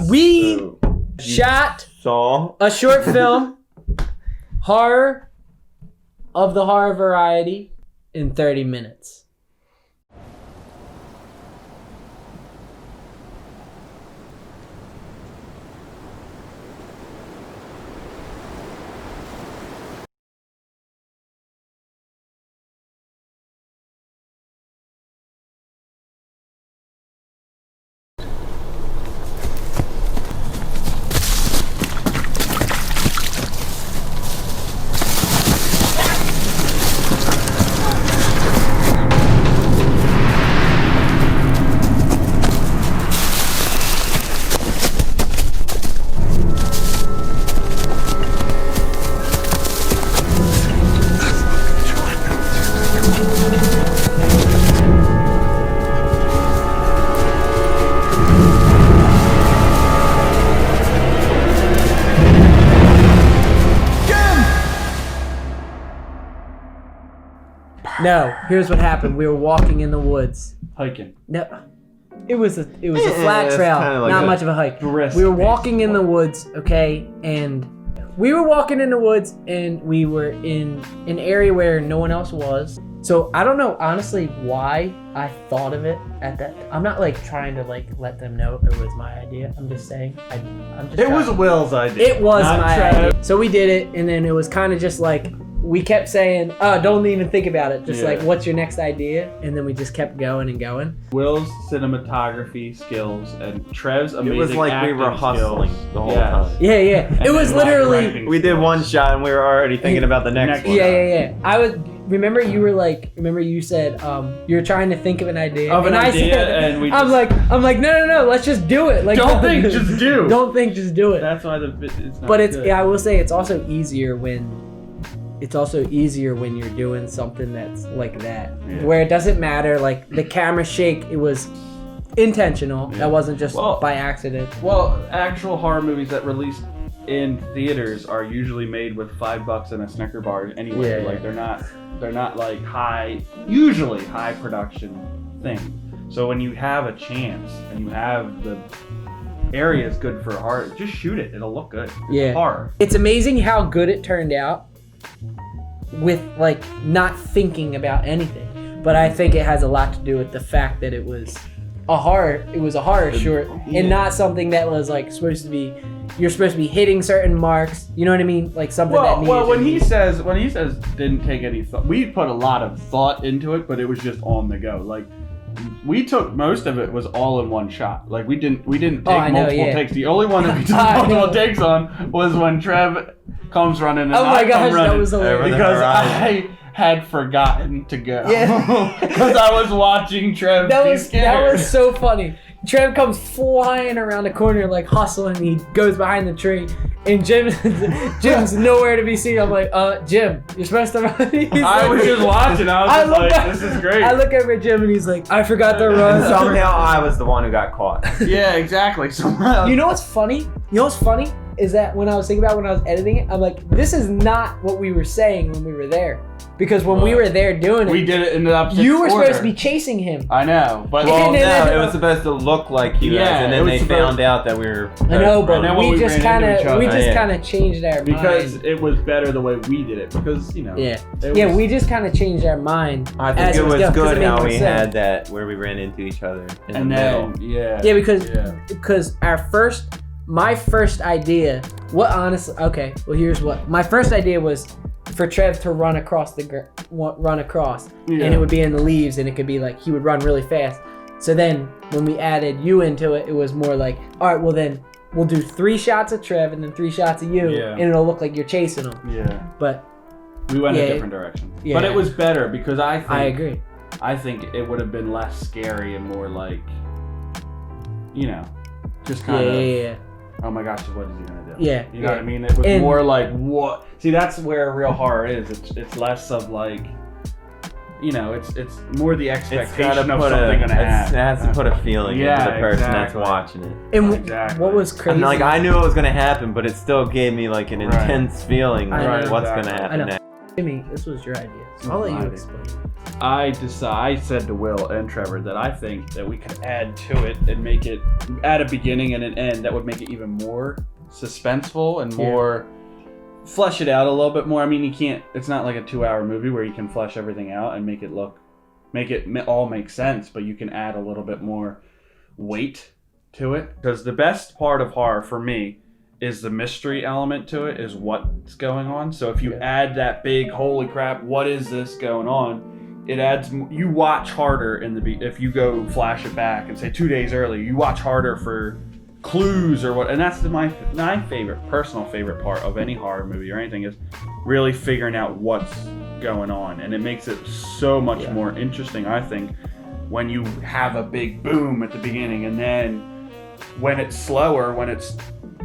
We shot a short film, horror of the horror variety, in 30 minutes. No, here's what happened. We were walking in the woods. Hiking. No, it was a flat trail, like not much of a hike. We were walking in the woods, okay, and we were walking in the woods, and we were in an area where no one else was. So I don't know honestly why I thought of it at that. I'm not like trying to like let them know it was my idea. I'm just saying. It was Will's idea. It was my idea. So we did it, and then it was kind of just like. We kept saying, oh, don't even think about it. Just like, what's your next idea? And then we just kept going and going. Will's cinematography skills and Trev's amazing acting. It was like we were hustling the whole time. Yeah, yeah. It was literally... We did one shot and we were already thinking about the next one. Yeah. I would... Remember you said you were trying to think of an idea. I'm like, no, let's just do it. Like, don't think, just do. Don't think, just do it. That's why it's not But good. I will say it's also easier when... you're doing something that's like that, where it doesn't matter. Like the camera shake, it was intentional. That wasn't just by accident. Well, actual horror movies that released in theaters are usually made with $5 and a Snicker bar anyway. Like they're not like usually high production thing. So when you have a chance and you have the area is good for horror, just shoot it. It'll look good. It's horror. It's amazing how good it turned out. With like not thinking about anything, but I think it has a lot to do with the fact that it was a horror short and not something that was like you're supposed to be hitting certain marks, you know what I mean, like something that needed when he says didn't take any thought, we put a lot of thought into it, but it was just on the go. Like we took most of it was all in one shot. Like we didn't take multiple takes. The only one that we took multiple takes on was when Trev comes running and I come running. That was hilarious. Because I had forgotten to go. Yeah. Because I was watching Trev be scared. That was so funny. Trev comes flying around the corner like hustling. He goes behind the tree. And Jim's nowhere to be seen. I'm like, Jim, you're supposed to run. I was just watching. I was like, this is great. I look over at Jim and he's like, I forgot to run. Somehow I was the one who got caught. Yeah, exactly. Somehow. You know what's funny? Is that when I was thinking about when I was editing it, I'm like, this is not what we were saying when we were there. Because when we were there doing it, we did it in the opposite you were order. supposed to be chasing him. I know, but it was supposed to look like he was, and then they found out that we were. I know, but we just kind of changed our mind. Because it was better the way we did it. Because we just kind of changed our mind. I think it was good how we had that where we ran into each other in the middle. Because my first idea. Here's what my first idea was. For Trev to run across and it would be in the leaves, and it could be like he would run really fast. So then when we added you into it, it was more like, all right, well then we'll do 3 shots of Trev and then 3 shots of you, and it'll look like you're chasing him. Yeah. But we went a different direction. Yeah. But it was better because I agree. I think it would have been less scary and more like, just kind of. Oh my gosh, what is he gonna do? Yeah. You know what I mean? It was more like, what? See, that's where real horror is. It's less of like, it's more the expectation of something gonna happen. It has to put a feeling into the person that's watching it. And what was crazy? I knew it was gonna happen, but it still gave me like an intense feeling of what's gonna happen next. Jimmy, this was your idea. So I'll let you explain. I said to Will and Trevor that I think that we could add to it and make it add a beginning and an end that would make it even more suspenseful and more flesh it out a little bit more. I mean, it's not like a 2-hour movie where you can flesh everything out and make it all make sense, but you can add a little bit more weight to it. Because the best part of horror for me is the mystery element to it, is what's going on. So if you add that big, holy crap, what is this going on? It adds, you watch harder if you go flash it back and say 2 days earlier, you watch harder for clues or what, and that's my personal favorite part of any horror movie or anything, is really figuring out what's going on. And it makes it so much more interesting, I think, when you have a big boom at the beginning, and then when it's slower, when it's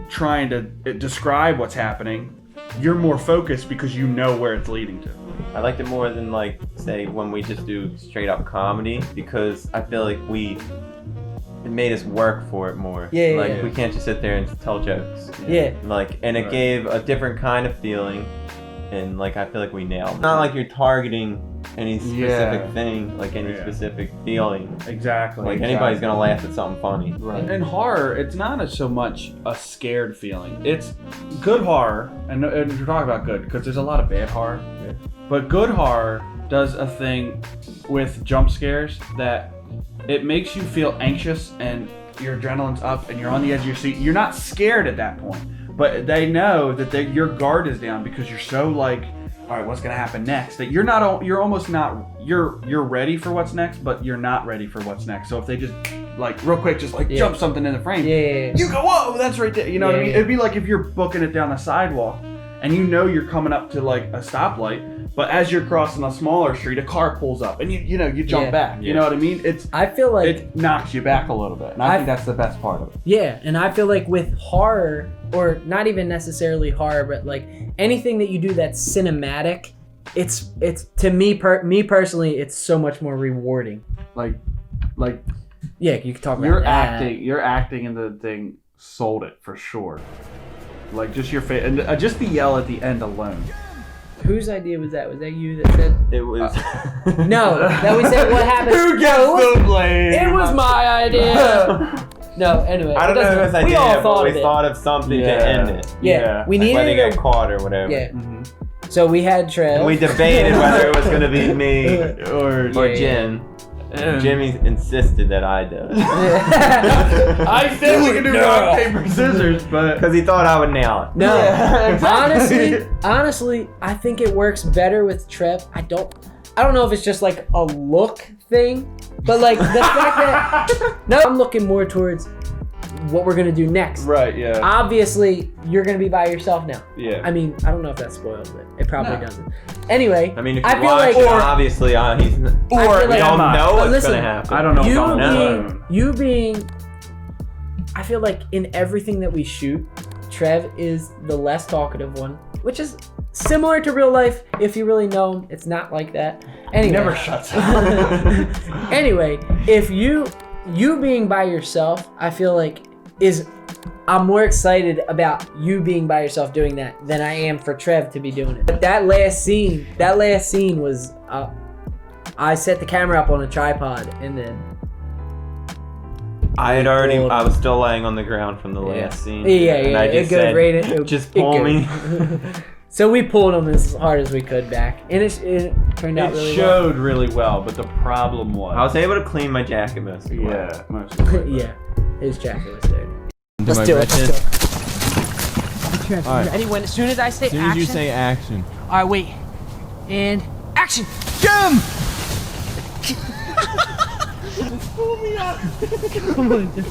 trying to describe what's happening, you're more focused because you know where it's leading to. I liked it more than, like, say, when we just do straight up comedy, because I feel like it made us work for it more. We can't just sit there and tell jokes. It gave a different kind of feeling, and like I feel like we nailed it. Not like you're targeting any specific thing, like any specific feeling. Exactly. Like anybody's gonna laugh at something funny. Right. In horror, it's not so much a scared feeling. It's good horror, and we're talking about good because there's a lot of bad horror. Yeah. But good horror does a thing with jump scares that it makes you feel anxious and your adrenaline's up and you're on the edge of your seat. You're not scared at that point, but they know that your guard is down because you're so like, all right, what's gonna happen next? That you're ready for what's next, but you're not ready for what's next. So if they just like real quick, just like jump something in the frame, you go, whoa, that's right there. You know what I mean? It'd be like if you're booking it down the sidewalk and you know you're coming up to like a stoplight, but as you're crossing a smaller street, a car pulls up and you jump back. You know what I mean? I feel like it knocks you back a little bit, and I think that's the best part of it. Yeah, and I feel like with horror, or not even necessarily horror, but like anything that you do that's cinematic, it's to me personally, it's so much more rewarding. Like yeah, you can talk about your acting in the thing sold it for sure. Like just your face and just the yell at the end alone. Whose idea was that? Was that you that said? It was. No, that we said what happened. Who gets the blame? It was my idea. No, anyway. I don't know if it's idea, but we thought of something to end it. Yeah. We needed whether they got caught or whatever. Yeah. Mm-hmm. So we had Trev. And we debated whether it was going to be me or Jim. Jimmy insisted that I do it. I said we could do rock, paper, scissors, but because he thought I would nail it. No, exactly. honestly, I think it works better with Trev. I don't know if it's just like a look thing, but like the fact that I'm looking more towards what we're gonna do next. Right. Yeah. Obviously, you're gonna be by yourself now. Yeah. I mean, I don't know if that spoils it. It probably doesn't. Anyway, I mean, if you watch, obviously, he's we don't know what's gonna happen. I don't know. You being, I feel like in everything that we shoot, Trev is the less talkative one, which is similar to real life. If you really know him, it's not like that. Anyway, he never shuts up. Anyway, if you being by yourself, I feel like I'm more excited about you being by yourself doing that than I am for Trev to be doing it. But that last scene was, I set the camera up on a tripod and then I was still laying on the ground from the last scene. And I just said, just pull me. So we pulled him as hard as we could back, and it turned out really well. It showed really well, but the problem was I was able to clean my jacket most of the way. Yeah, his jacket was dirty. Let's do it. All right. Ready? As soon as I say action. As soon as you say action. All right, wait. And action. Jim! Pull me up. Come on, Jim.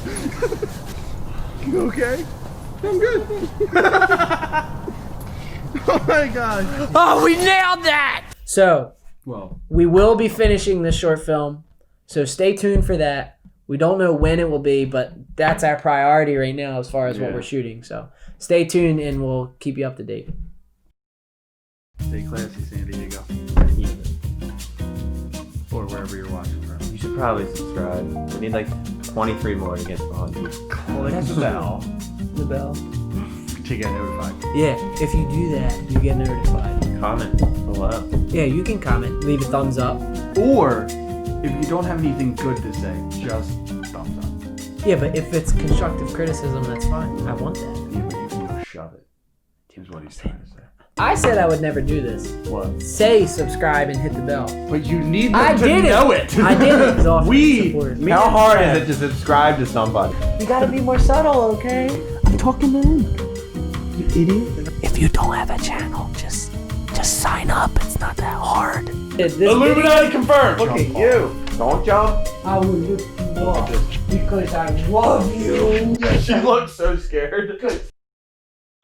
You okay? I'm good. Oh my god. Oh, we nailed that! So, we will be finishing this short film, so stay tuned for that. We don't know when it will be, but that's our priority right now as far as what we're shooting. So stay tuned and we'll keep you up to date. Stay classy, San Diego. Or wherever you're watching from. You should probably subscribe. We need like 23 more to get to 100. Click the bell. The bell. To get notified. Yeah, if you do that, you get notified. comment below. Yeah, you can comment, leave a thumbs up. Or if you don't have anything good to say, just thumbs up. Yeah, but if it's constructive criticism, that's fine. I want that. Yeah, but you can go shove it. Is what he's trying to say. I said I would never do this. What? Say subscribe and hit the bell. But you need them to know it. I did it. How hard is it to subscribe to somebody? You gotta be more subtle, okay? I'm talking to them. You idiot. If you don't have a channel, just sign up. It's not that hard. Illuminati confirmed. Look at you. Don't jump. I will lift you up because I love you. She looks so scared.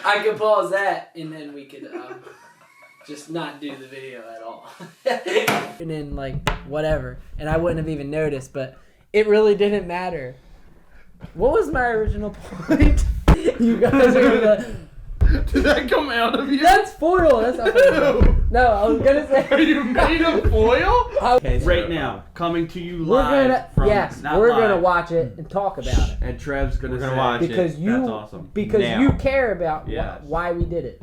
I could pause that and then we could just not do the video at all. And then like whatever. And I wouldn't have even noticed, but it really didn't matter. What was my original point? You guys are gonna... Did that come out of you? That's foil. That's not foil. No, I was gonna say. Are you made of foil? Okay, so right now, coming to you we're live. gonna watch it and talk about it. And Trev's gonna watch because it. you That's awesome. because Now. you care about Yes. why we did it.